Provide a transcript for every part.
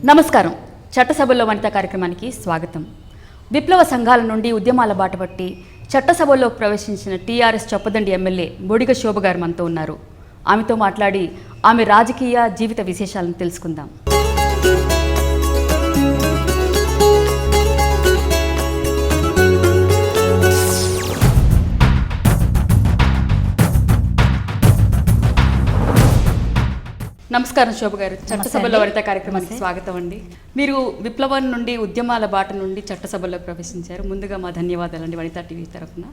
నమస్కారం. చట్టసభల్లో వనిత కార్యక్రమానికి స్వాగతం. విప్లవ సంఘాల నుండి ఉద్యమాల బాటపట్టి చట్టసభల్లో ప్రవేశించిన టీఆర్ఎస్ చొప్పదండి ఎమ్మెల్యే బొడిగ శోభ గారు మనతో ఉన్నారు. ఆమెతో మాట్లాడి ఆమె రాజకీయ జీవిత విశేషాలను తెలుసుకుందాం. నమస్కారం శోభ గారు. చట్టసభలో వనిత కార్యక్రమానికి స్వాగతం అండి. మీరు విప్లవం నుండి ఉద్యమాల బాట నుండి చట్టసభలో ప్రవేశించారు. ముందుగా మా ధన్యవాదాలండి వనితా టీవీ తరఫున.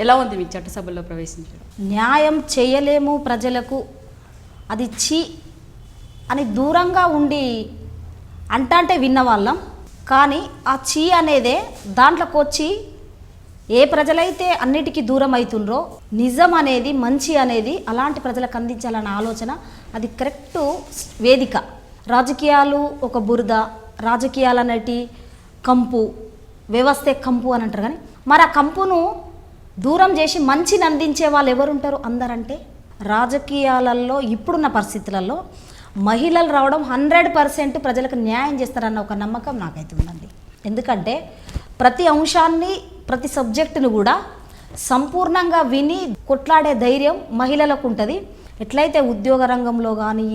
ఎలా ఉంది మీకు చట్టసభలో ప్రవేశించడం? న్యాయం చేయలేము ప్రజలకు, అది చీ అని దూరంగా ఉండి అంటే విన్నవాళ్ళం. కానీ ఆ చీ అనేదే దాంట్లోకి వచ్చి ఏ ప్రజలైతే అన్నిటికీ దూరం అవుతుండ్రో, నిజం అనేది మంచి అనేది అలాంటి ప్రజలకు అందించాలన్న ఆలోచన, అది కరెక్టు వేదిక. రాజకీయాలు ఒక బురద, రాజకీయాలు అనేటి కంపు, వ్యవస్థే కంపు అని అంటారు. కానీ మరి ఆ కంపును దూరం చేసి మంచిని అందించే వాళ్ళు ఎవరుంటారు? అందరంటే రాజకీయాలలో ఇప్పుడున్న పరిస్థితులలో మహిళలు రావడం 100% ప్రజలకు న్యాయం చేస్తారన్న ఒక నమ్మకం నాకైతే ఉందండి. ఎందుకంటే ప్రతి అంశాన్ని, ప్రతి సబ్జెక్టును కూడా సంపూర్ణంగా విని కొట్లాడే ధైర్యం మహిళలకు ఉంటుంది. ఎట్లయితే ఉద్యోగ రంగంలో కానీ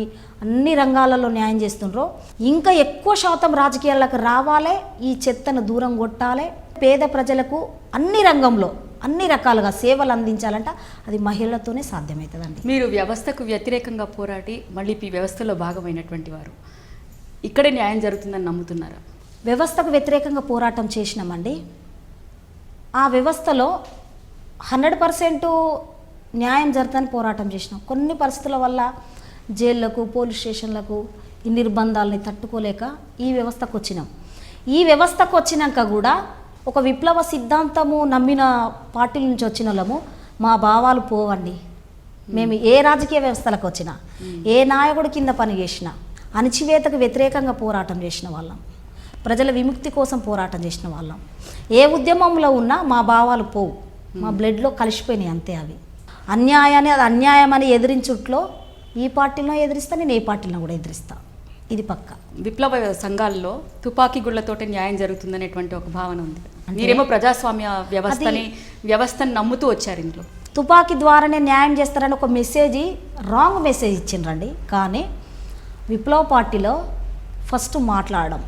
అన్ని రంగాలలో న్యాయం చేస్తుండ్రో, ఇంకా ఎక్కువ శాతం రాజకీయాలకు రావాలి, ఈ చెత్తను దూరం కొట్టాలి, పేద ప్రజలకు అన్ని రంగంలో అన్ని రకాలుగా సేవలు అందించాలంటే అది మహిళలతోనే సాధ్యమవుతుందండి. మీరు వ్యవస్థకు వ్యతిరేకంగా పోరాడి మళ్ళీ ఈ వ్యవస్థలో భాగమైనటువంటి వారు, ఇక్కడే న్యాయం జరుగుతుందని నమ్ముతున్నారా? వ్యవస్థకు వ్యతిరేకంగా పోరాటం చేసినామండి. ఆ వ్యవస్థలో 100% న్యాయం జరుగుతుందని పోరాటం చేసినాం. కొన్ని పరిస్థితుల వల్ల జైళ్లకు, పోలీస్ స్టేషన్లకు ఈ నిర్బంధాలని తట్టుకోలేక ఈ వ్యవస్థకు వచ్చినాం. ఈ వ్యవస్థకు వచ్చినాక కూడా ఒక విప్లవ సిద్ధాంతము నమ్మిన పార్టీల నుంచి వచ్చిన వాళ్ళము మా భావాలు పోవండి. మేము ఏ రాజకీయ వ్యవస్థలకు వచ్చినా, ఏ నాయకుడి కింద పని చేసినా అణచివేతకు వ్యతిరేకంగా పోరాటం చేసిన వాళ్ళం, ప్రజల విముక్తి కోసం పోరాటం చేసిన వాళ్ళం. ఏ ఉద్యమంలో ఉన్నా మా భావాలు పోవు, మా బ్లడ్లో కలిసిపోయినాయి అంతే. అవి అన్యాయాన్ని, అది అన్యాయం అని ఎదిరించుట్లో ఈ పార్టీలో ఎదిరిస్తా, నేను ఏ పార్టీలో కూడా ఎదిరిస్తా, ఇది పక్క. విప్లవ సంఘాల్లో తుపాకీ గుళ్లతోటి న్యాయం జరుగుతుందనేటువంటి ఒక భావన ఉంది. మీరేమో ప్రజాస్వామ్య వ్యవస్థను నమ్ముతూ వచ్చారు. ఇంట్లో తుపాకీ ద్వారానే న్యాయం చేస్తారని ఒక మెసేజ్, రాంగ్ మెసేజ్ ఇచ్చిండ్రండి. కానీ విప్లవ పార్టీలో ఫస్ట్ మాట్లాడడం,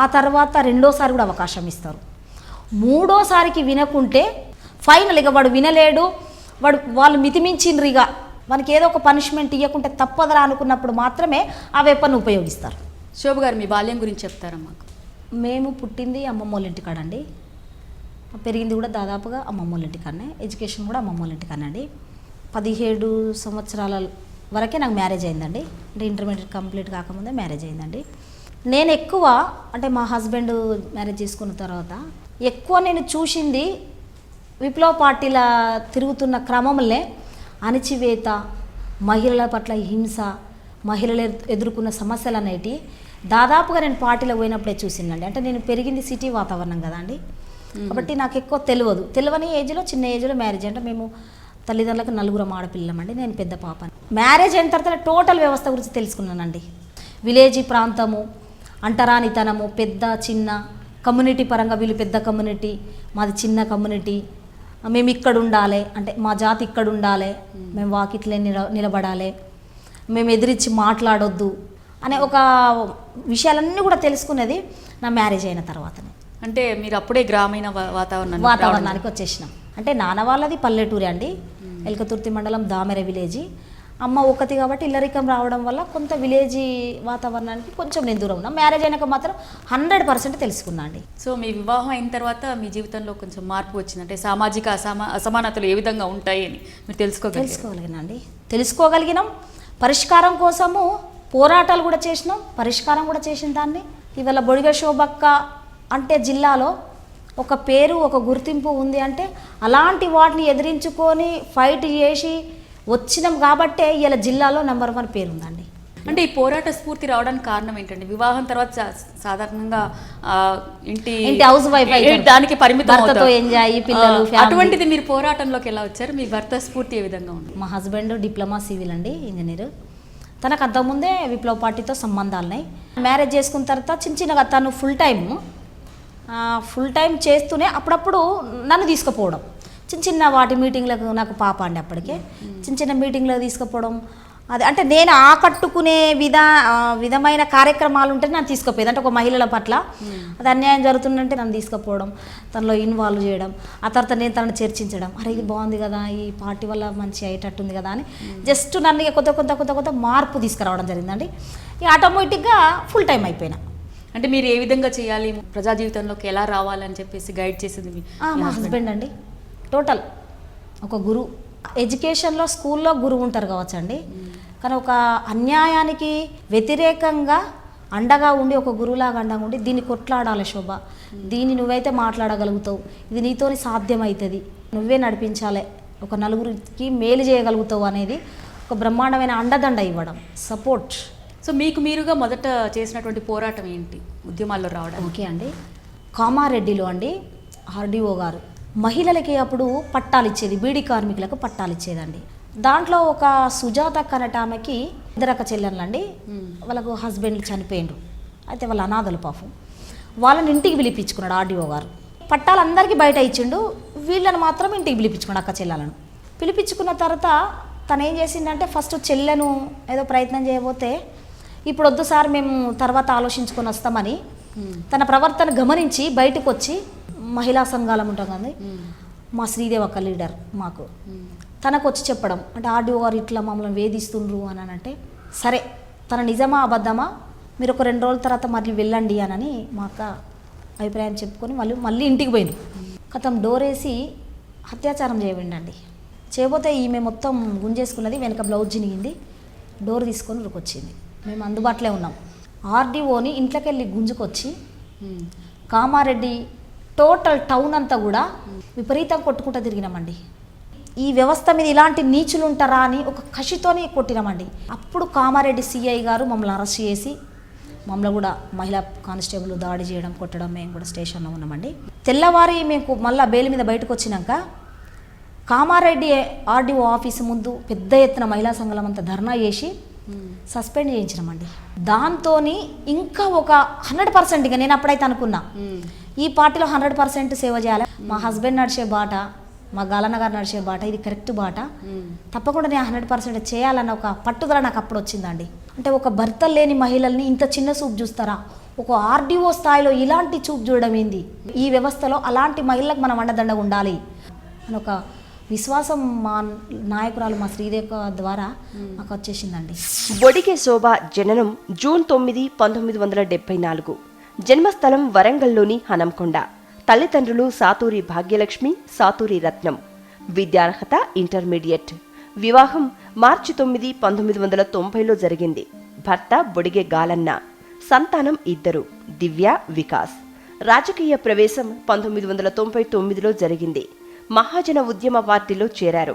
ఆ తర్వాత రెండోసారి కూడా అవకాశం ఇస్తారు. మూడోసారికి వినకుంటే ఫైనల్గా వాడు వినలేడు, వాళ్ళు మితిమించిండ్రు, ఇక మనకి ఏదో ఒక పనిష్మెంట్ ఇవ్వకుంటే తప్పదరా అనుకున్నప్పుడు మాత్రమే ఆ వెపన్ ఉపయోగిస్తారు. శోభ గారు, మీ బాల్యం గురించి చెప్తారా మాకు? మేము పుట్టింది అమ్మమ్మ వాళ్ళ ఇంటికాడండి, పెరిగింది కూడా దాదాపుగా అమ్మమ్మ వాళ్ళ ఇంటికాడనే, ఎడ్యుకేషన్ కూడా అమ్మమ్మ వాళ్ళ ఇంటికాడండి. 17 సంవత్సరాల వరకే నాకు మ్యారేజ్ అయిందండి. అంటే ఇంటర్మీడియట్ కంప్లీట్ కాకముందే మ్యారేజ్ అయిందండి. నేను ఎక్కువ, అంటే మా హస్బెండ్ మ్యారేజ్ చేసుకున్న తర్వాత ఎక్కువ నేను చూసింది విప్లవ పార్టీల తిరుగుతున్న క్రమంలో అణచివేత, మహిళల పట్ల హింస, మహిళలు ఎదుర్కొన్న సమస్యలు అనేవి దాదాపుగా నేను పార్టీలో పోయినప్పుడే చూసిందండి. అంటే నేను పెరిగింది సిటీ వాతావరణం కదా అండి, కాబట్టి నాకు ఎక్కువ తెలియని ఏజ్లో, చిన్న ఏజ్లో మ్యారేజ్. అంటే మేము తల్లిదండ్రులకు 4 ఆడపిల్లమండి, నేను పెద్ద పాపని. మ్యారేజ్ అయిన తర్వాత టోటల్ వ్యవస్థ గురించి తెలుసుకున్నానండి. విలేజీ ప్రాంతము, అంటరానితనము, పెద్ద చిన్న కమ్యూనిటీ పరంగా, వీళ్ళు పెద్ద కమ్యూనిటీ, మాది చిన్న కమ్యూనిటీ, మేము ఇక్కడ ఉండాలి, అంటే మా జాతి ఇక్కడ ఉండాలి, మేము వాకిట్లే నిలబడాలి, మేము ఎదిరించి మాట్లాడొద్దు అనే ఒక విషయాలన్నీ కూడా తెలుసుకునేది నా మ్యారేజ్ అయిన తర్వాతనే. అంటే మీరు అప్పుడే గ్రామీణ వాతావరణానికి వచ్చేసినాం. అంటే నాన్న వాళ్ళది పల్లెటూరే అండి, ఎల్కతుర్తి మండలం దామెర విలేజీ. అమ్మ ఒకటి కాబట్టి ఇల్లరికం రావడం వల్ల కొంత విలేజీ వాతావరణానికి కొంచెం నేను దూరం ఉన్నా. మ్యారేజ్ అయినాక మాత్రం 100% తెలుసుకున్నా అండి. సో మీ వివాహం అయిన తర్వాత మీ జీవితంలో కొంచెం మార్పు వచ్చింది, అంటే సామాజిక అసమానతలు ఏ విధంగా ఉంటాయి అని మీరు తెలుసుకోగలిగినండి. తెలుసుకోగలిగినాం. పరిష్కారం కోసము పోరాటాలు కూడా చేసినాం, పరిష్కారం కూడా చేసిన దాన్ని. ఇవాళ బొడిగ శోభక్క అంటే జిల్లాలో ఒక పేరు, ఒక గుర్తింపు ఉంది. అంటే అలాంటి వాటిని ఎదిరించుకొని ఫైట్ చేసి వచ్చినాం కాబట్టే ఇలా జిల్లాలో నెంబర్ 1 పేరు ఉందండి. అంటే ఈ పోరాట స్ఫూర్తి రావడానికి కారణం ఏంటండి? వివాహం తర్వాత సాధారణంగా ఇంటి హౌస్ వైఫ్ దానికి పరిమితం, భర్తతో ఎంజాయ్, పిల్లలు, అటువంటిది మీరు పోరాటంలోకి ఎలా వచ్చారు? మీ భర్త స్ఫూర్తి ఏ విధంగా ఉంది? మా హస్బెండ్ డిప్లొమా సివిల్ అండి, ఇంజనీర్. తనకు అంతకుముందే విప్లవ పార్టీతో సంబంధాలున్నాయి. మ్యారేజ్ చేసుకున్న తర్వాత చిన్నగా తను ఫుల్ టైం చేస్తూనే అప్పుడప్పుడు నన్ను తీసుకుపోవడం, చిన్న వాటి మీటింగ్లకు, నాకు పాప అండి అప్పటికే, చిన్న మీటింగ్లకు తీసుకుపోవడం. అది అంటే నేను ఆకట్టుకునే విధమైన కార్యక్రమాలు ఉంటే నన్ను తీసుకుపోయేది. అంటే ఒక మహిళల పట్ల అది అన్యాయం జరుగుతుందంటే నన్ను తీసుకుపోవడం, తనలో ఇన్వాల్వ్ చేయడం. ఆ తర్వాత నేను తనను చర్చించడం, అరే ఇది బాగుంది కదా, ఈ పార్టీ వల్ల మంచి అయ్యేటట్టుంది కదా అని జస్ట్ నన్ను ఇక కొత్త మార్పు తీసుకురావడం జరిగిందండి. ఇక ఆటోమేటిక్గా ఫుల్ టైం అయిపోయినా. అంటే మీరు ఏ విధంగా చేయాలి, ప్రజా జీవితంలోకి ఎలా రావాలని చెప్పేసి గైడ్ చేసేది మా హస్బెండ్ అండి. టోటల్ ఒక గురువు. ఎడ్యుకేషన్లో స్కూల్లో గురువు ఉంటారు కావచ్చు అండి, కానీ ఒక అన్యాయానికి వ్యతిరేకంగా అండగా ఉండి, ఒక గురువులాగా అండగా ఉండి దీన్ని కొట్లాడాలి శోభ, దీన్ని నువ్వైతే మాట్లాడగలుగుతావు, ఇది నీతోని సాధ్యమవుతుంది, నువ్వే నడిపించాలి, ఒక నలుగురికి మేలు చేయగలుగుతావు అనేది ఒక బ్రహ్మాండమైన అండదండ ఇవ్వడం, సపోర్ట్. సో మీకు మీరుగా మొదట చేసినటువంటి పోరాటం ఏంటి ఉద్యమాల్లో రావడం? ఓకే అండి, కామారెడ్డిలో అండి ఆర్డీఓ గారు మహిళలకి అప్పుడు పట్టాలు ఇచ్చేది, బీడీ కార్మికులకు పట్టాలు ఇచ్చేదండి. దాంట్లో ఒక సుజాత కనట ఆమెకి 2 అక్క చెల్లెళ్ళండి, వాళ్ళకు హస్బెండ్ చనిపోయిండ్రు, అయితే వాళ్ళ అనాథలు పాపం. వాళ్ళని ఇంటికి పిలిపించుకున్నాడు ఆర్డీఓ గారు. పట్టాలు అందరికీ బయట ఇచ్చిండు, వీళ్ళని మాత్రం ఇంటికి పిలిపించుకున్నాడు, అక్క చెల్లెలను పిలిపించుకున్న తర్వాత తను ఏం చేసిందంటే ఫస్ట్ చెల్లెను ఏదో ప్రయత్నం చేయబోతే, ఇప్పుడు వద్దు సార్ మేము తర్వాత ఆలోచించుకొని వస్తామని తన ప్రవర్తన గమనించి బయటకు వచ్చి, మహిళా సంఘాలం ఉంటాం కదా, మా శ్రీదేవి అక్క లీడర్ మాకు, తనకు వచ్చి చెప్పడం, అంటే ఆర్డీఓ గారు ఇట్లా మమ్మల్ని వేధిస్తుండ్రు అని అంటే, సరే తన నిజమా అబద్ధమా మీరు ఒక 2 రోజుల తర్వాత మళ్ళీ వెళ్ళండి అని మా అక్క అభిప్రాయం చెప్పుకొని మళ్ళీ ఇంటికి పోయింది. కథం డోర్ వేసి అత్యాచారం చేయబడిండండి. చేయబోతే ఈమె మొత్తం గుంజేసుకున్నది, వెనక బ్లౌజ్ జినిగింది, డోర్ తీసుకొని ఉరికొచ్చింది. మేము అందుబాటులో ఉన్నాం. ఆర్డీఓని ఇంట్లోకి వెళ్ళి గుంజుకొచ్చి కామారెడ్డి టోటల్ టౌన్ అంతా కూడా విపరీతంగా కొట్టుకుంటూ తిరిగినామండి. ఈ వ్యవస్థ మీద ఇలాంటి నీచులు ఉంటారా అని ఒక కసితోని కొట్టినామండి. అప్పుడు కామారెడ్డి సిఐ గారు మమ్మల్ని అరెస్ట్ చేసి, మమ్మల్ని కూడా మహిళా కానిస్టేబుల్ దాడి చేయడం, కొట్టడం, మేము కూడా స్టేషన్లో ఉన్నామండి. తెల్లవారి మేము మళ్ళీ బెయిల్ మీద బయటకు వచ్చినాక కామారెడ్డి ఆర్డీఓ ఆఫీసు ముందు పెద్ద ఎత్తున మహిళా సంఘాలం అంతా ధర్నా చేసి సస్పెండ్ చేయించినామండి. దాంతో ఇంకా ఒక 100%, ఇక నేను అప్పుడైతే అనుకున్నా ఈ పార్టీలో 100% సేవ చేయాలి, మా హస్బెండ్ నడిచే బాట, మా గాలన్న గారు నడిచే బాట, ఇది కరెక్ట్ బాట, తప్పకుండా నేను 100% చేయాలన్న ఒక పట్టుదల నాకు అప్పుడు వచ్చిందండి. అంటే ఒక భర్త లేని మహిళల్ని ఇంత చిన్న చూపు చూస్తారా, ఒక ఆర్డీఓ స్థాయిలో ఇలాంటి చూపు చూడడం ఏంది, ఈ వ్యవస్థలో అలాంటి మహిళలకు మనం అండదండగా ఉండాలి అని ఒక విశ్వాసం మా నాయకురాలు మా శ్రీదేవి ద్వారా మాకు వచ్చేసిందండి. బొడిగె శోభ జననం జూన్ 9, 1974. జన్మస్థలం వరంగల్లోని హనంకొండ. తల్లిదండ్రులు సాతూరి భాగ్యలక్ష్మి, సాతూరి రత్నం. విద్యార్హత ఇంటర్మీడియట్. వివాహం మార్చి 9, 1990లో జరిగింది. భర్త బొడిగె గాలన్న. సంతానం 2, దివ్య, వికాస్. రాజకీయ ప్రవేశం 1999లో జరిగింది. మహాజన ఉద్యమ పార్టీలో చేరారు.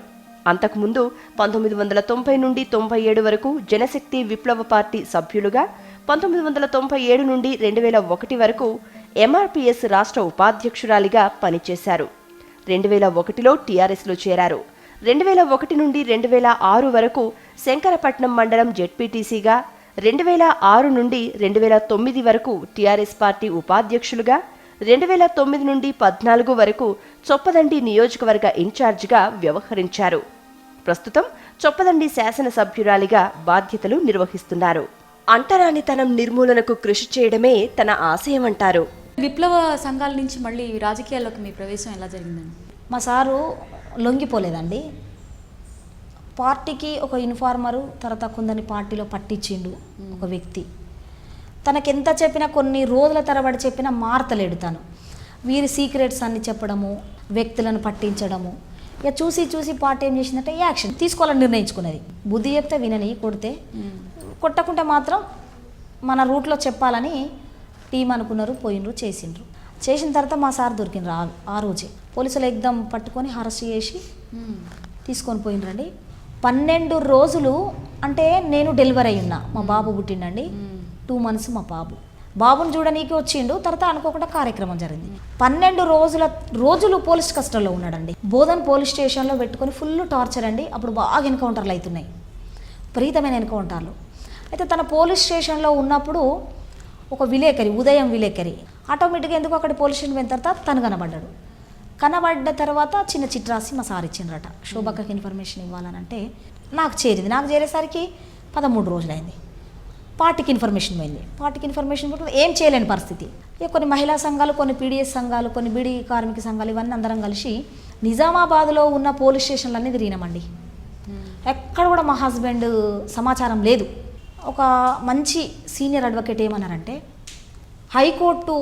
అంతకుముందు 1990 నుండి 97 వరకు జనశక్తి విప్లవ పార్టీ సభ్యులుగా, 1997 నుండి 2001 వరకు ఎంఆర్పీఎస్ రాష్ట్ర ఉపాధ్యక్షురాలిగా పనిచేశారు. 2001లో టీఆర్ఎస్లో చేరారు. 2001 నుండి 2006 వరకు శంకరపట్నం మండలం జెడ్పీటీసీగా, 2006 నుండి 2009 వరకు టీఆర్ఎస్ పార్టీ ఉపాధ్యక్షులుగా, 2009 నుండి 14 వరకు చొప్పదండి నియోజకవర్గ ఇన్ఛార్జిగా వ్యవహరించారు. ప్రస్తుతం చొప్పదండి శాసనసభ్యురాలిగా బాధ్యతలు నిర్వహిస్తున్నారు. అంటరానితనం నిర్మూలనకు కృషి చేయడమే తన ఆశయమంటారు. విప్లవ సంఘాల నుంచి మళ్ళీ రాజకీయాల్లోకి మీ ప్రవేశం ఎలా జరిగిందండి? మా సారు లొంగిపోలేదండి. పార్టీకి ఒక ఇన్ఫార్మరు, తర్వాత కొందరిని పార్టీలో పట్టించిండు ఒక వ్యక్తి. తనకెంత చెప్పినా, కొన్ని రోజుల తరబడి చెప్పినా మారతలేడు తను. వీరి సీక్రెట్స్ అన్ని చెప్పడము, వ్యక్తులను పట్టించడము. ఇక చూసి పార్టీ ఏం చేసిందంటే యాక్షన్ తీసుకోవాలని నిర్ణయించుకున్నది. బుద్ధి చెప్తే వినని, కొట్టకుంటే మాత్రం మన రూట్లో చెప్పాలని టీం అనుకున్నారు, పోయినరు, చేసిన తర్వాత మా సార్ దొరికినరు. ఆ రోజే పోలీసులు ఎగ్దం పట్టుకొని అరెస్ట్ చేసి తీసుకొని పోయినరండి. 12 రోజులు అంటే నేను డెలివరీ అయి ఉన్నా, మా బాబు పుట్టిండండి. 2 months మా బాబుని చూడనీకి వచ్చిండు. తర్వాత అనుకోకుండా కార్యక్రమం జరిగింది. 12 రోజులు పోలీస్ కస్టడీలో ఉన్నాడండి. బోధన్ పోలీస్ స్టేషన్లో పెట్టుకొని ఫుల్ టార్చర్ అండి. అప్పుడు బాగా ఎన్కౌంటర్లు అవుతున్నాయి, విపరీతమైన ఎన్కౌంటర్లు. అయితే తన పోలీస్ స్టేషన్లో ఉన్నప్పుడు ఒక విలేకరి, ఉదయం విలేకరి, ఆటోమేటిక్గా ఎందుకు అక్కడ పోలీస్ స్టేషన్ పోయిన తర్వాత తను కనబడ్డాడు. కనబడ్డ తర్వాత చిన్న చిట్ రాసి మా సార్ ఇచ్చిండ్రట, శోభక్కకి ఇన్ఫర్మేషన్ ఇవ్వాలనంటే నాకు చేరింది. నాకు చేరేసరికి 13 రోజులైంది. పార్టీకి ఇన్ఫర్మేషన్ పోయింది. పార్టీకి ఇన్ఫర్మేషన్ పోతే ఏం చేయలేని పరిస్థితి. ఇక కొన్ని మహిళా సంఘాలు, కొన్ని పీడిఎస్ సంఘాలు, కొన్ని బీడీ కార్మిక సంఘాలు ఇవన్నీ అందరం కలిసి నిజామాబాద్లో ఉన్న పోలీస్ స్టేషన్లన్నీ తిరిగినామండి. ఎక్కడ కూడా మా హస్బెండ్ సమాచారం లేదు. ఒక మంచి సీనియర్ అడ్వకేట్ ఏమన్నారంటే, హైకోర్టు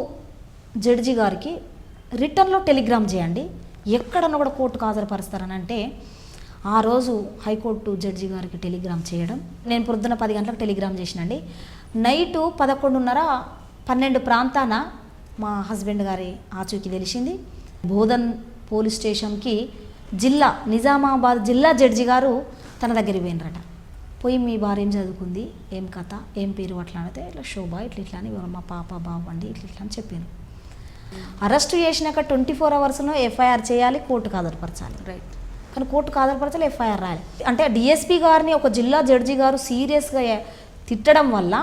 జడ్జి గారికి రిటర్న్లో టెలిగ్రామ్ చేయండి, ఎక్కడన్నా కూడా కోర్టుకు హాజరుపరుస్తారని అంటే ఆ రోజు హైకోర్టు జడ్జి గారికి టెలిగ్రామ్ చేయడం. నేను పొద్దున్న 10 గంటలకు టెలిగ్రామ్ చేసినండి. నైటు 11:30, 12 ప్రాంతాన మా హస్బెండ్ గారి ఆచూకీ తెలిసింది. బోధన్ పోలీస్ స్టేషన్కి నిజామాబాద్ జిల్లా జడ్జి గారు తన దగ్గరికి పోయినరట. పోయి మీ భార్య ఏం చదువుకుంది, ఏం కథ, ఏం పేరు అట్లా అంటే ఇట్లా శోభ ఇట్లా అని మా పాప బాబు అండి ఇట్లా అని చెప్పాను. అరెస్ట్ చేసినాక 24 అవర్స్లో ఎఫ్ఐఆర్ చేయాలి, కోర్టుకు హాజరుపరచాలి. రైట్. కానీ కోర్టుకు హాజరుపరచాలి, ఎఫ్ఐఆర్ రాయాలి. అంటే డిఎస్పీ గారిని ఒక జిల్లా జడ్జి గారు సీరియస్గా తిట్టడం వల్ల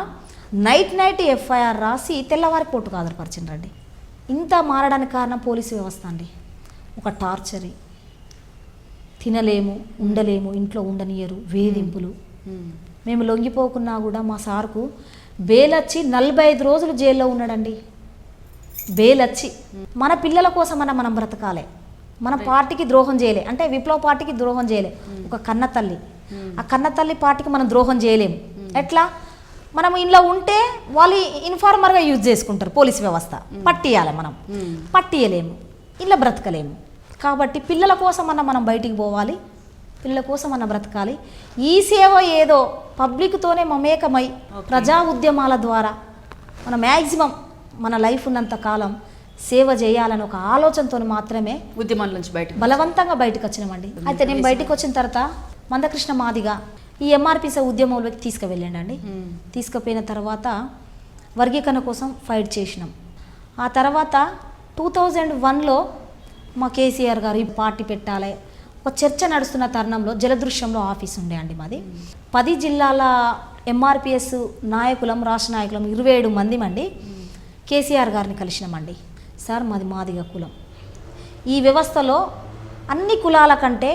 నైట్ ఎఫ్ఐఆర్ రాసి తెల్లవారి కోర్టుకు హాజరుపరిచిండ్రండి. ఇంత మారడానికి కారణం పోలీసు వ్యవస్థ అండి. ఒక టార్చరీ, తినలేము, ఉండలేము, ఇంట్లో ఉండనియరు, వేధింపులు. మేము లొంగిపోకున్నా కూడా మా సార్కు బెయిలొచ్చి 45 రోజులు జైల్లో ఉన్నాడండి. బెయిలొచ్చి మన పిల్లల కోసమన్నా మనం బ్రతకాలి, మన పార్టీకి ద్రోహం చేయలే, అంటే విప్లవ పార్టీకి ద్రోహం చేయలే. ఒక కన్న తల్లి, ఆ కన్న తల్లి పార్టీకి మనం ద్రోహం చేయలేము. ఎట్లా? మనం ఇంట్లో ఉంటే వాళ్ళు ఇన్ఫార్మర్గా యూజ్ చేసుకుంటారు పోలీస్ వ్యవస్థ. పట్టియాలి, మనం పట్టియలేము, ఇలా బ్రతకలేము. కాబట్టి పిల్లల కోసమన్నా మనం బయటికి పోవాలి, పిల్లల కోసం అన్న బ్రతకాలి. ఈ సేవ ఏదో పబ్లిక్తోనే మమేకమై ప్రజా ఉద్యమాల ద్వారా మన మ్యాక్సిమం మన లైఫ్ ఉన్నంత కాలం సేవ చేయాలని ఒక ఆలోచనతో మాత్రమే ఉద్యమాల నుంచి బలవంతంగా బయటకు వచ్చినామండి. అయితే నేను బయటకు వచ్చిన తర్వాత మందకృష్ణ మాదిగా ఈ ఎంఆర్పిసి ఉద్యమంలోకి తీసుకువెళ్ళండి. తీసుకుపోయిన తర్వాత వర్గీకరణ కోసం ఫైట్ చేసినాం. ఆ తర్వాత 2001లో మా కేసీఆర్ గారు ఈ పార్టీ పెట్టాలి, ఒక చర్చ నడుస్తున్న తరుణంలో జలదృశ్యంలో ఆఫీస్ ఉండే అండి మాది. 10 జిల్లాల ఎంఆర్పిఎస్ నాయకులం, రాష్ట్ర నాయకులం 27 మంది అండి కేసీఆర్ గారిని కలిసినామండి. సార్ మాది మాదిగ కులం, ఈ వ్యవస్థలో అన్ని కులాల కంటే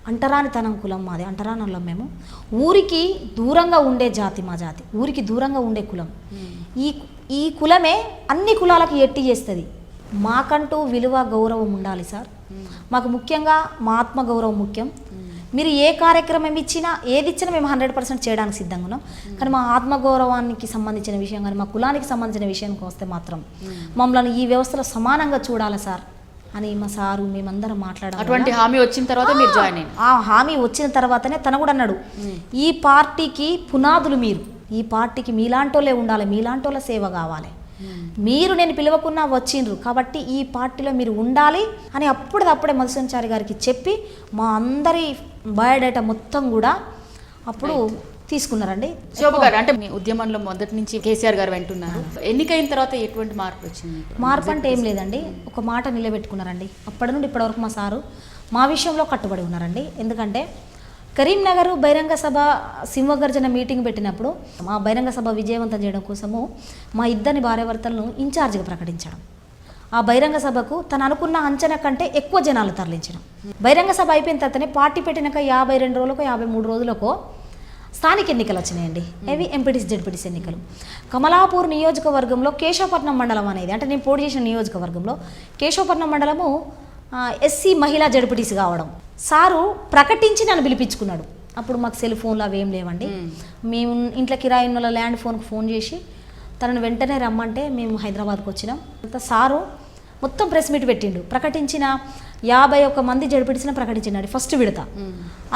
అంటరానితనం కులం మాది, అంటరానంలో మేము. ఊరికి దూరంగా ఉండే జాతి మా జాతి, ఊరికి దూరంగా ఉండే కులం. ఈ కులమే అన్ని కులాలకు ఎట్టి చేస్తుంది. మాకంటూ విలువ గౌరవం ఉండాలి సార్. మాకు ముఖ్యంగా మా ఆత్మగౌరవం ముఖ్యం. మీరు ఏ కార్యక్రమం ఇచ్చినా ఏది ఇచ్చినా మేము 100% చేయడానికి సిద్ధంగా ఉన్నాం. కానీ మా ఆత్మగౌరవానికి సంబంధించిన విషయం కానీ మా కులానికి సంబంధించిన విషయానికి వస్తే మాత్రం మమ్మల్ని ఈ వ్యవస్థలో సమానంగా చూడాలి సార్ అని మా సారు మేమందరం మాట్లాడాలి. అటువంటి హామీ వచ్చిన తర్వాత మీరు జాయిన్ అయ్యారు. ఆ హామీ వచ్చిన తర్వాతనే తను కూడా అన్నాడు, ఈ పార్టీకి పునాదులు మీరు, ఈ పార్టీకి మీలాంటోళ్ళే ఉండాలి, మీలాంటోళ్ళ సేవ కావాలి, మీరు నేను పిలవకున్నా వచ్చిండ్రు కాబట్టి ఈ పార్టీలో మీరు ఉండాలి అని అప్పుడే మధుసూదనాచారి గారికి చెప్పి మా అందరి బయోడేటా మొత్తం కూడా అప్పుడు తీసుకున్నారండి. శోభ గారు, అంటే మీ ఉద్యమంలో మొదటి నుంచి కేసీఆర్ గారు వెంటున్నారు, ఎన్నికైన తర్వాత ఎటువంటి మార్పు వచ్చింది? మార్పు అంటే ఏం లేదండి, ఒక మాట నిలబెట్టుకున్నారండి. అప్పటి నుండి ఇప్పటివరకు మా సారు మా విషయంలో కట్టుబడి ఉన్నారండి. ఎందుకంటే కరీంనగర్ బహిరంగ సభ సింహగర్జన మీటింగ్ పెట్టినప్పుడు మా బహిరంగ సభ విజయవంతం చేయడం కోసము మా ఇద్దరిని భార్యాభర్తలను ఇన్ఛార్జిగా ప్రకటించడం. ఆ బహిరంగ సభకు తను అనుకున్న అంచనా కంటే ఎక్కువ జనాలు తరలించడం. బహిరంగ సభ అయిపోయిన తర్వాతనే పార్టీ పెట్టినాక 52 రోజులకో 53 రోజులకో స్థానిక ఎన్నికలు వచ్చినాయండి. అవి ఎంపీటీసీ జెడ్పీటీసీ ఎన్నికలు. కమలాపూర్ నియోజకవర్గంలో కేశవపట్నం మండలం అనేది, అంటే నేను పోటీ చేసిన నియోజకవర్గంలో కేశవపట్నం మండలము ఎస్సీ మహిళా జడ్పీటీసీ కావడం. సారు ప్రకటించి నన్ను పిలిపించుకున్నాడు. అప్పుడు మాకు సెల్ ఫోన్లు అవి ఏం లేవండి. మేము ఇంట్లో కిరాయి ఉన్న ల్యాండ్ ఫోన్కి ఫోన్ చేసి తనను వెంటనే రమ్మంటే మేము హైదరాబాద్కి వచ్చినాం. సారు మొత్తం ప్రెస్ మీట్ పెట్టిండు. ప్రకటించిన 51 మంది జడ్పీటీసీని ప్రకటించినాడు ఫస్ట్ విడత.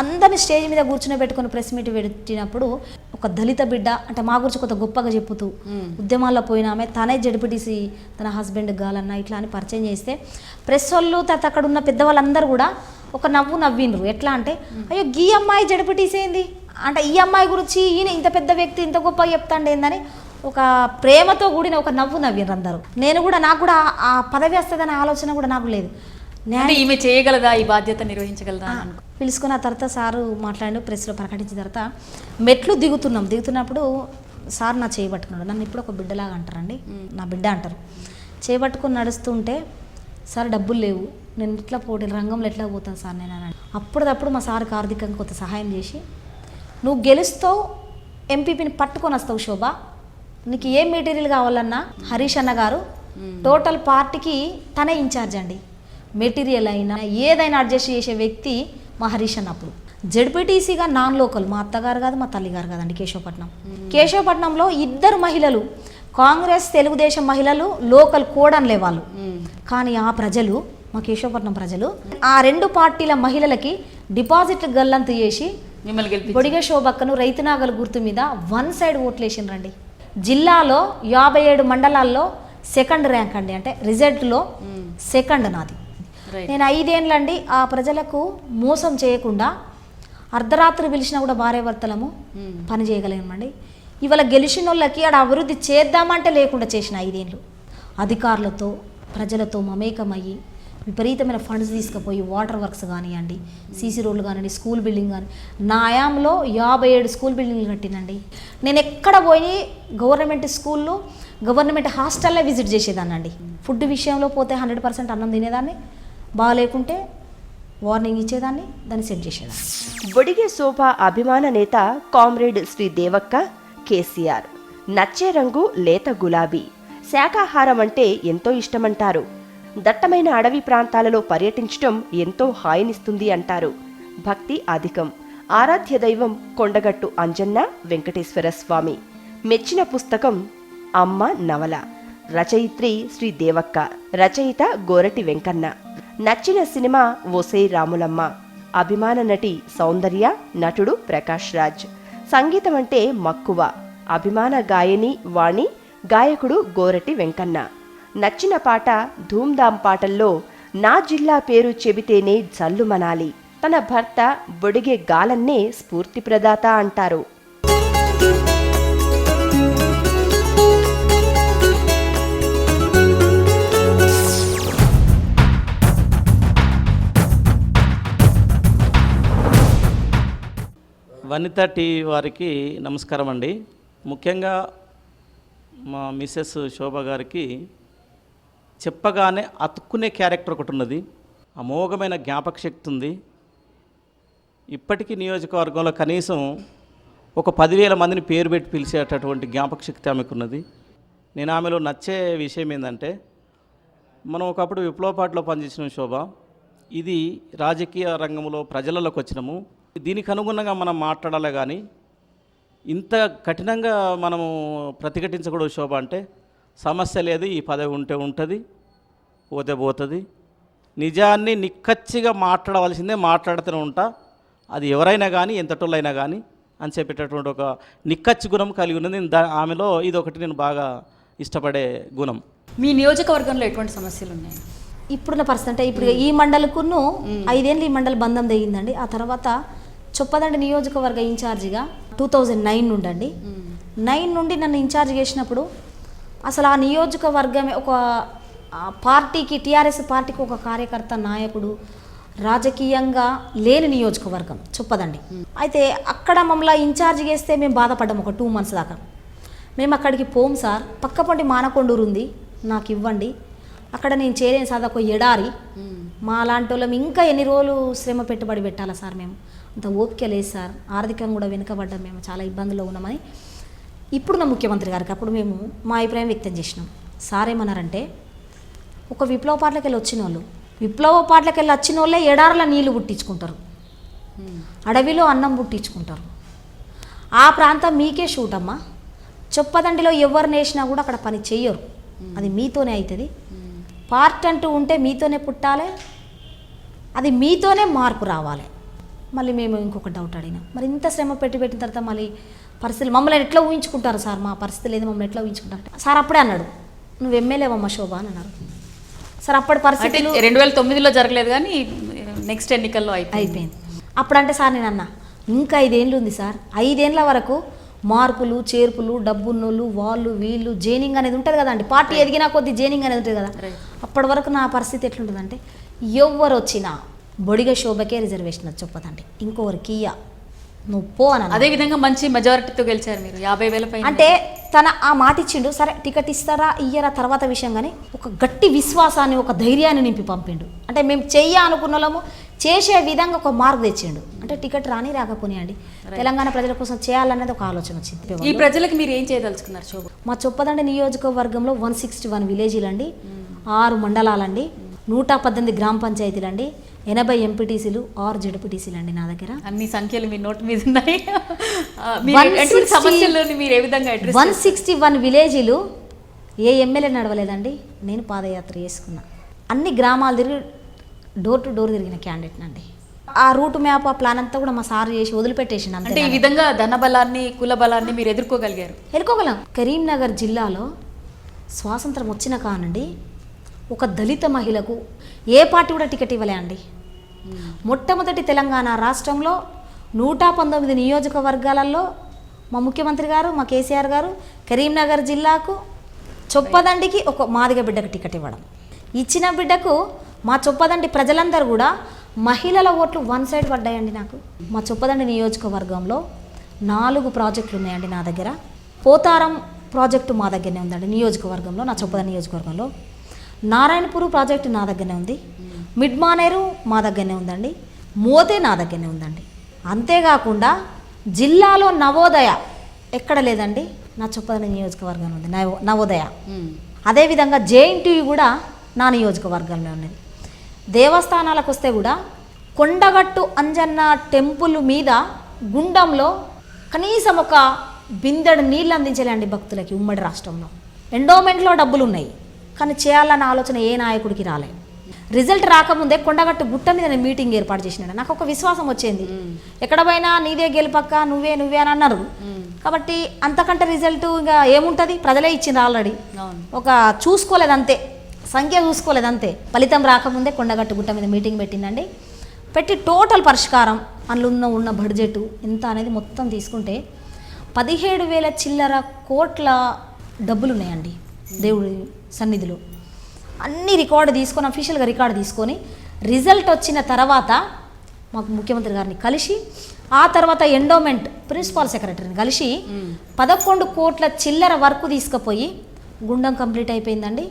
అందరిని స్టేజ్ మీద కూర్చుని పెట్టుకుని ప్రెస్ మీట్ పెట్టినప్పుడు ఒక దళిత బిడ్డ అంటే మా గురించి కొంత గొప్పగా చెప్పుతూ ఉద్యమాల్లో పోయినామే తనే జడ్పీటీసీ తన హస్బెండ్ గాలన్న ఇట్లా అని పరిచయం చేస్తే ప్రెస్ వాళ్ళు అక్కడ ఉన్న పెద్దవాళ్ళందరూ కూడా ఒక నవ్విండ్రు. ఎట్లా అంటే అయ్యో ఈ అమ్మాయి జడ్పీటీసీ ఏంది అంటే ఈ అమ్మాయి గురించి ఈయన ఇంత పెద్ద వ్యక్తి ఇంత గొప్పగా చెప్తాండి ఏందని ఒక ప్రేమతో కూడిన ఒక నవ్విండ్రు అందరూ. నేను కూడా నాకు కూడా ఆ పదవి వస్తుందనే ఆలోచన కూడా నాకు లేదు. ఈమె చేయగలదా, ఈ బాధ్యత నిర్వహించగలదా? పిలుచుకున్న తర్వాత సారు మాట్లాడి ప్రెస్లో ప్రకటించిన తర్వాత మెట్లు దిగుతున్నప్పుడు సార్ నా చేయబట్టుకున్నాడు. నన్ను ఇప్పుడు ఒక బిడ్డలాగా అంటారండి, నా బిడ్డ అంటారు. చేయబట్టుకుని నడుస్తుంటే సార్ డబ్బులు లేవు, నేను ఇట్లా రంగంలో ఎట్లా పోతాను సార్ నేను అని. అప్పుడప్పుడు మా సార్కి ఆర్థికంగా కొంత సహాయం చేసి, నువ్వు గెలుస్తావు, ఎంపీపీని పట్టుకొని వస్తావు శోభ, నీకు ఏ మెటీరియల్ కావాలన్నా హరీష్ అన్న గారు టోటల్ పార్టీకి తనే ఇన్ఛార్జ్ అండి. మెటీరియల్ అయినా ఏదైనా అడ్జస్ట్ చేసే వ్యక్తి మా హరీష్ అన్న. అప్పుడు జడ్పీటీసీగా నాన్ లోకల్, మా అత్తగారు కాదు మా తల్లిగారు కాదండి, కేశవపట్నంలో 2 మహిళలు, కాంగ్రెస్ తెలుగుదేశం మహిళలు లోకల్ కోడన్లే వాళ్ళు. కానీ ఆ ప్రజలు, మా కేశవపట్నం ప్రజలు ఆ 2 పార్టీల మహిళలకి డిపాజిట్ గల్లంతు చేసి బొడిగ శోభక్కను రైతునాగల గుర్తు మీద 1 సైడ్ ఓట్లు వేసిండ్రండి. జిల్లాలో 57 మండలాల్లో సెకండ్ ర్యాంక్ అండి, అంటే రిజల్ట్లో సెకండ్ నాది. నేను 5 ఏళ్ళండి ఆ ప్రజలకు మోసం చేయకుండా అర్ధరాత్రి పిలిచినా కూడా భార్యాభర్తలము పని చేయగలిగామండి. ఇవాళ గెలిచిన వాళ్ళకి ఆడ అభివృద్ధి చేద్దామంటే లేకుండా చేసిన 5 ఏళ్ళు అధికారులతో ప్రజలతో మమేకమయ్యి విపరీతమైన ఫండ్స్ తీసుకుపోయి వాటర్ వర్క్స్ కానివ్వండి, సీసీ రోడ్లు కానివ్వండి, స్కూల్ బిల్డింగ్ కానీ, నా ఆయాంలో 57 స్కూల్ బిల్డింగ్లు కట్టినండి. నేను ఎక్కడ పోయి గవర్నమెంట్ స్కూళ్ళు, గవర్నమెంట్ హాస్టల్లే విజిట్ చేసేదాన్నండి. ఫుడ్ విషయంలో పోతే 100% అన్నం తినేదాన్ని, బాగాలేకుంటే వార్నింగ్ ఇచ్చేదాన్ని, దాన్ని సెట్ చేసేదాన్ని. బొడిగె శోభ అభిమాన నేత కామ్రేడ్ శ్రీ దేవక్క, కేసీఆర్. నచ్చే రంగు లేత గులాబీ. శాకాహారం అంటే ఎంతో ఇష్టమంటారు. దట్టమైన అడవి ప్రాంతాలలో పర్యటించటం ఎంతో హాయినిస్తుంది అంటారు. భక్తి అధికం. ఆరాధ్య దైవం కొండగట్టు అంజన్న వెంకటేశ్వర స్వామి. మెచ్చిన పుస్తకం అమ్మ నవల. రచయిత్రి శ్రీ దేవక్క, రచయిత గోరటి వెంకన్న. నచ్చిన సినిమా ఓసై రాములమ్మ. అభిమాన నటి సౌందర్య, నటుడు ప్రకాష్ రాజ్. సంగీతం అంటే మక్కువ. అభిమాన గాయని వాణి, గాయకుడు గోరటి వెంకన్న. నచ్చిన పాట ధూమ్ధామ్ పాటల్లో నా జిల్లా పేరు చెబితేనే జల్లుమనాలి. తన భర్త బొడిగె గాలన్నే స్ఫూర్తి ప్రదాత అంటారు. వనిత టీవీ వారికి నమస్కారం అండి. ముఖ్యంగా మా మిసెస్ శోభ గారికి చెప్పగానే అతుక్కునే క్యారెక్టర్ ఒకటి ఉన్నది. అమోఘమైన జ్ఞాపక శక్తి ఉంది. ఇప్పటికీ నియోజకవర్గంలో కనీసం ఒక 10,000 మందిని పేరు పెట్టి పిలిచేటటువంటి జ్ఞాపక శక్తి ఆమెకున్నది. నేను ఆమెలో నచ్చే విషయం ఏంటంటే, మనం ఒకప్పుడు విప్లవ పార్టీలో పనిచేసిన శోభ, ఇది రాజకీయ రంగంలో ప్రజలలోకి వచ్చినాము, దీనికి అనుగుణంగా మనం మాట్లాడాలి. కానీ ఇంత కఠినంగా మనము ప్రతిఘటించకూడదు శోభ. అంటే సమస్య లేదు, ఈ పదవి ఉంటే ఉంటుంది, పోతే పోతుంది, నిజాన్ని నిక్కచ్చిగా మాట్లాడవలసిందే, మాట్లాడుతూనే ఉంటా, అది ఎవరైనా కానీ ఎంతటోళ్ళైనా కానీ అని చెప్పేటటువంటి ఒక నిక్కచ్చి గుణం కలిగి ఉన్నది ఆమెలో. ఇది ఒకటి నేను బాగా ఇష్టపడే గుణం. మీ నియోజకవర్గంలో ఎటువంటి సమస్యలు ఉన్నాయి ఇప్పుడున్న పరిస్థితి? అంటే ఇప్పుడు ఈ మండలకును 5 ఏళ్ళు ఈ మండలి బంధం తెగిందండి. ఆ తర్వాత చొప్పదండి నియోజకవర్గ ఇన్ఛార్జిగా 2009 నుండి అండి. 9 నుండి నన్ను ఇన్ఛార్జ్ చేసినప్పుడు అసలు ఆ నియోజకవర్గమే ఒక పార్టీకి, టీఆర్ఎస్ పార్టీకి ఒక కార్యకర్త, నాయకుడు, రాజకీయంగా లేని నియోజకవర్గం చొప్పదండి. అయితే అక్కడ మమ్మల్ని ఇన్ఛార్జ్ చేస్తే మేము బాధపడ్డాము ఒక 2 months దాకా. మేము అక్కడికి పోం సార్, పక్కపండి మానకొండూరు ఉంది, నాకు ఇవ్వండి, అక్కడ నేను చేరేను సార్, ఒక ఎడారి, మా లాంటి వాళ్ళం ఇంకా ఎన్ని రోజులు శ్రమ పెట్టుబడి పెట్టాలా సార్, మేము అంత ఓపిక లేదు సార్, ఆర్థికంగా కూడా వెనుకబడ్డాం, మేము చాలా ఇబ్బందుల్లో ఉన్నామని ఇప్పుడున్న ముఖ్యమంత్రి గారికి అప్పుడు మేము మా అభిప్రాయం వ్యక్తం చేసినాం. సార్ ఏమన్నారంటే, ఒక విప్లవ పార్టీలకు వెళ్ళి వచ్చిన వాళ్ళు, విప్లవ పార్టీలకు వెళ్ళి వచ్చిన వాళ్ళే ఎడారుల నీళ్లు పుట్టించుకుంటారు, అడవిలో అన్నం పుట్టించుకుంటారు, ఆ ప్రాంతం మీకే షూట్ అమ్మా, చొప్పదండిలో ఎవరు నేసినా కూడా అక్కడ పని చెయ్యరు, అది మీతోనే అవుతుంది, పార్ట్ అంటూ ఉంటే మీతోనే పుట్టాలి, అది మీతోనే మార్పు రావాలి. మళ్ళీ మేము ఇంకొక డౌట్ అడిగినాం, మరి ఇంత శ్రమ పెట్టిన తర్వాత మళ్ళీ పరిస్థితులు మమ్మల్ని ఎట్లా ఊహించుకుంటారు సార్, మా పరిస్థితి లేదు, మమ్మల్ని ఎట్లా ఊహించుకుంటారు సార్? అప్పుడే అన్నాడు, నువ్వు ఎమ్మెల్యేవమ్మ శోభ అని అన్నారు సార్. అప్పటి పరిస్థితులు 2009లో జరగలేదు కానీ నెక్స్ట్ ఎన్నికల్లో అయిపోయింది. అప్పుడంటే సార్ నేను అన్నా, ఇంకా 5 ఏళ్ళు ఉంది సార్, 5 ఏళ్ళ వరకు మార్పులు చేర్పులు, డబ్బున్నోళ్ళు, వాళ్ళు వీళ్ళు, జైనింగ్ అనేది ఉంటుంది కదండి, పార్టీ ఎదిగినా కొద్ది జైనింగ్ అనేది ఉంటుంది కదా. అప్పటి వరకు నా పరిస్థితి ఎట్లుంటుందంటే, ఎవరు వచ్చినా బొడిగ శోభకే రిజర్వేషన్ అది చెప్పదండి, ఇంకొకరికి ఇయ్య, నువ్వు పో అని అన్నారు. అదే విధంగా మంచి మెజారిటీతో గెలిచారు మీరు, 50,000 పైన. అంటే తన ఆ మాట ఇచ్చిండు, సరే టికెట్ ఇస్తారా ఇయ్యరా తర్వాత విషయం, కానీ ఒక గట్టి విశ్వాసాన్ని ఒక ధైర్యాన్ని నింపి పంపిండు. అంటే మేము అనుకున్న వాళ్ళము చేసే విధంగా ఒక మార్క్ తెచ్చిండు. అంటే టికెట్ రాకపోనియండి, తెలంగాణ ప్రజల కోసం చేయాలనేది ఒక ఆలోచన వచ్చింది. ఈ ప్రజలకు మీరు ఏం చేయదలుచుకున్నారు శోభ? మా చొప్పదండి నియోజకవర్గంలో 161 విలేజీలు అండి, 6 మండలాలండి, 118 గ్రామ పంచాయతీలు అండి, 80 ఎంపీటీసీలు, 6 జడ్పీటీసీలు అండి నా దగ్గర. అన్ని సంఖ్యలు మీ నోట్ మీద ఉన్నాయి. ఎటువంటి సమస్యలను మీరు ఏ విధంగా అడ్రస్ 161 విలేజీలు ఏ ఎమ్మెల్యే నడవలేదండి, నేను పాదయాత్ర చేసుకున్నా. అన్ని గ్రామాలు తిరిగి డోర్ టు డోర్ తిరిగిన క్యాండిడేట్ అండి. ఆ రూట్ మ్యాప్ ఆ ప్లాన్ అంతా కూడా మా సార్ చేసి వదిలిపెట్టేసి, అంటే ఈ విధంగా ధన బలాన్ని కుల బలాన్ని మీరు ఎదుర్కోగలిగారు. ఎదుర్కోగలం. కరీంనగర్ జిల్లాలో స్వాతంత్రం వచ్చిన కానండి ఒక దళిత మహిళకు ఏ పార్టీ కూడా టికెట్ ఇవ్వలే అండి. మొట్టమొదటి తెలంగాణ రాష్ట్రంలో 119 నియోజకవర్గాలలో మా ముఖ్యమంత్రి గారు, మా కేసీఆర్ గారు కరీంనగర్ జిల్లాకు చొప్పదండికి ఒక మాదిగ బిడ్డకు టికెట్ ఇవ్వడం, ఇచ్చిన బిడ్డకు మా చొప్పదండి ప్రజలందరూ కూడా మహిళల ఓట్లు 1 సైడ్ పడ్డాయండి నాకు. మా చొప్పదండి నియోజకవర్గంలో 4 ప్రాజెక్టులు ఉన్నాయండి నా దగ్గర. పోతారం ప్రాజెక్టు మా దగ్గరనే ఉందండి నియోజకవర్గంలో, నా చొప్పదండి నియోజకవర్గంలో. నారాయణపూర్ ప్రాజెక్టు నా దగ్గరనే ఉంది, మిడ్ మానేరు మా దగ్గరనే ఉందండి, మోతే నా దగ్గరనే ఉందండి. అంతేకాకుండా జిల్లాలో నవోదయ ఎక్కడ లేదండి, నా చొప్పదండి నియోజకవర్గంలో ఉంది నవోదయ. అదేవిధంగా జేఎన్టీయూ కూడా నా నియోజకవర్గంలో ఉన్నది. దేవస్థానాలకు వస్తే కూడా కొండగట్టు అంజన్న టెంపుల్ మీద గుండంలో కనీసం ఒక బిందెడు నీళ్ళు అందించలేండి భక్తులకి ఉమ్మడి రాష్ట్రంలో. ఎండోమెంట్లో డబ్బులు ఉన్నాయి కానీ చేయాలన్న ఆలోచన ఏ నాయకుడికి రాలేదు. రిజల్ట్ రాకముందే కొండగట్టు గుట్ట మీద నేను మీటింగ్ ఏర్పాటు చేసినాడు. నాకు ఒక విశ్వాసం వచ్చింది, ఎక్కడ పోయినా నీదే గెలుపక్క, నువ్వే అని అన్నారు. కాబట్టి అంతకంటే రిజల్ట్ ఇంకా ఏముంటుంది, ప్రజలే ఇచ్చింది ఆల్రెడీ. ఒక చూసుకోలేదు అంతే, సంఖ్య చూసుకోలేదు అంతే. ఫలితం రాకముందే కొండగట్టు గుట్ట మీద మీటింగ్ పెట్టిందండి. పెట్టి టోటల్ పరిష్కారం అందులో ఉన్న బడ్జెట్ ఎంత అనేది మొత్తం తీసుకుంటే 17,000 చిల్లర కోట్ల డబ్బులు ఉన్నాయండి దేవుడి సన్నిధిలో. అన్ని రికార్డు తీసుకొని, అఫీషియల్గా రికార్డు తీసుకొని రిజల్ట్ వచ్చిన తర్వాత మాకు ముఖ్యమంత్రి గారిని కలిసి, ఆ తర్వాత ఎండోమెంట్ ప్రిన్సిపాల్ సెక్రటరీని కలిసి 11 కోట్ల చిల్లర వర్క్ తీసుకుపోయి గుండం కంప్లీట్ అయిపోయిందండి.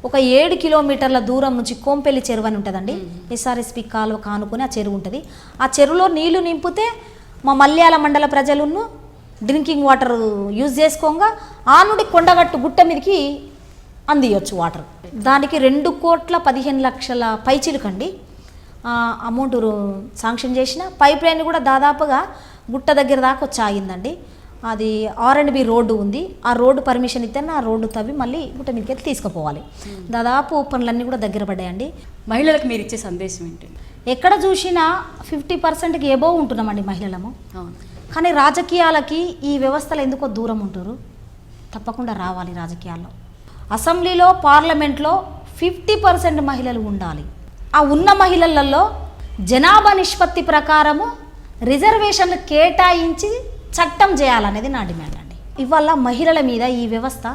ఒక 7 కిలోమీటర్ల దూరం నుంచి కోంపెల్లి చెరువు అని ఉంటుందండి, ఎస్ఆర్ఎస్పి కాలువ కానుకొని ఆ చెరువు ఉంటుంది. ఆ చెరువులో నీళ్లు నింపితే మా మల్యాల మండల ప్రజలను డ్రింకింగ్ వాటర్ యూజ్ చేసుకోగా ఆ నుండి కొండగట్టు గుట్ట మీదకి అందియొచ్చు వాటర్. దానికి 2,15,00,000 పైచిలుకండి అమౌంట్ శాంక్షన్ చేసిన. పైప్ లైన్ కూడా దాదాపుగా గుట్ట దగ్గర దాకా వచ్చి ఆగిందండి. అది R&B రోడ్డు ఉంది, ఆ రోడ్డు పర్మిషన్ ఇస్తే ఆ రోడ్డు తవ్వి మళ్ళీ గుట్ట మీదకి తీసుకుపోవాలి. దాదాపు పనులన్నీ కూడా దగ్గర పడ్డాయండి. మహిళలకు మీరు ఇచ్చే సందేశం ఏంటి? ఎక్కడ చూసినా 50%కి ఎబోవ్ ఉంటున్నామండి మహిళలము. కానీ రాజకీయాలకి ఈ వ్యవస్థలు ఎందుకో దూరం ఉంటారు. తప్పకుండా రావాలి రాజకీయాల్లో. అసెంబ్లీలో, పార్లమెంట్లో 50% మహిళలు ఉండాలి. ఆ ఉన్న మహిళలలో జనాభా నిష్పత్తి ప్రకారము రిజర్వేషన్లు కేటాయించి చట్టం చేయాలనేది నా డిమాండ్ అండి. ఇవాళ మహిళల మీద ఈ వ్యవస్థ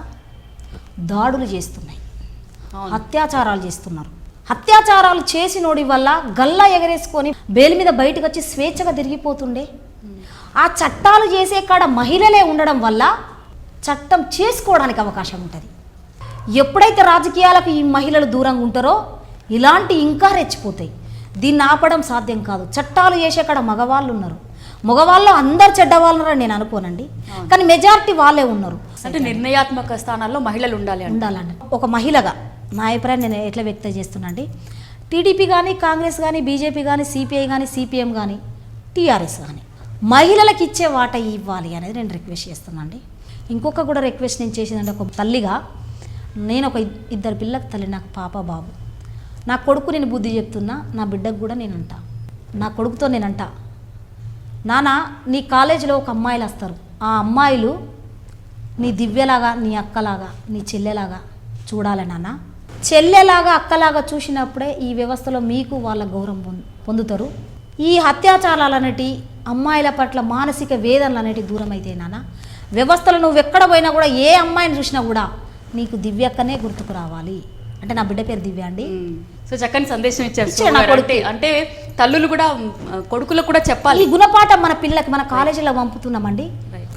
దాడులు చేస్తున్నాయి, అత్యాచారాలు చేస్తున్నారు. అత్యాచారాలు చేసినోడి వల్ల గల్లా ఎగరేసుకొని బెయిల్ మీద బయటకు వచ్చి స్వేచ్ఛగా తిరిగిపోతుండే. ఆ చట్టాలు చేసే కాడ మహిళలే ఉండడం వల్ల చట్టం చేసుకోవడానికి అవకాశం ఉంటుంది. ఎప్పుడైతే రాజకీయాలకు ఈ మహిళలు దూరంగా ఉంటారో ఇలాంటి ఇంకా రెచ్చిపోతాయి. దీన్ని ఆపడం సాధ్యం కాదు. చట్టాలు చేసే కాడ మగవాళ్ళు ఉన్నారు, మగవాళ్ళు అందరు చెడ్డవాళ్ళని నేను అనుకోనండి, కానీ మెజారిటీ వాళ్ళే ఉన్నారు. అంటే నిర్ణయాత్మక స్థానాల్లో మహిళలు ఉండాలండి. ఒక మహిళగా నా అభిప్రాయం నేను ఎట్లా వ్యక్తం చేస్తున్నాండి, టీడీపీ కానీ, కాంగ్రెస్ కానీ, బీజేపీ కానీ, సిపిఐ కానీ, సిపిఎం కానీ, టీఆర్ఎస్ కానీ మహిళలకు ఇచ్చే వాటా ఇవ్వాలి అనేది నేను రిక్వెస్ట్ చేస్తున్నానండి. ఇంకొక కూడా రిక్వెస్ట్ నేను చేసిందంటే, ఒక తల్లిగా నేను ఒక 2 పిల్లలకు తల్లి, నాకు పాప బాబు. నా కొడుకు నేను బుద్ధి చెప్తున్నా, నా బిడ్డకు కూడా నేను అంటా, నా కొడుకుతో నేను అంటా, నాన్న నీ కాలేజీలో ఒక అమ్మాయిలు వస్తారు, ఆ అమ్మాయిలు నీ దివ్యలాగా, నీ అక్కలాగా, నీ చెల్లెలాగా చూడాలి నాన్న. చెల్లెలాగా, అక్కలాగా చూసినప్పుడే ఈ వ్యవస్థలో మీకు వాళ్ళ గౌరవం పొందుతారు. ఈ అత్యాచారాలు అనేటి, అమ్మాయిల పట్ల మానసిక వేదనలు అనేటి దూరం అయితే నాన్న, వ్యవస్థలో నువ్వు ఎక్కడ పోయినా కూడా ఏ అమ్మాయిని చూసినా కూడా నీకు దివ్యక్కనే గుర్తుకు రావాలి. అంటే నా బిడ్డ పేరు దివ్య అండి. సో చక్కని సందేశం ఇచ్చారు. అంటే తల్లులు కూడా కొడుకులకు కూడా చెప్పాలి. ఈ గుణపాఠం మన పిల్లలకి మన కాలేజీలో పంపుతున్నామండి.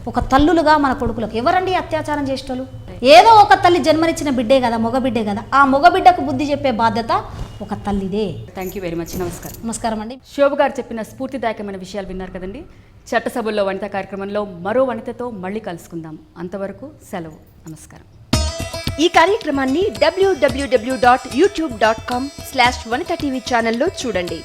ఒక తల్లులుగా మన కొడుకులకు ఎవరండి అత్యాచారం చేసేటోళ్ళు? ఏదో ఒక తల్లి జన్మనిచ్చిన బిడ్డే కదా, మగ బిడ్డే కదా. ఆ మగ బిడ్డకు బుద్ధి చెప్పే బాధ్యత ఒక తల్లిదే. Thank you very much. నమస్కారం. నమస్కారం అండి. శోభ గారు చెప్పిన స్ఫూర్తిదాయకమైన విషయాలు విన్నారు కదండి. చట్టసభల్లో వనిత కార్యక్రమంలో మరో వనితతో మళ్ళీ కలుసుకుందాం. అంతవరకు సెలవు. నమస్కారం. ఈ కార్యక్రమాన్ని www.youtube.com/vanitatv ఛానల్లో చూడండి.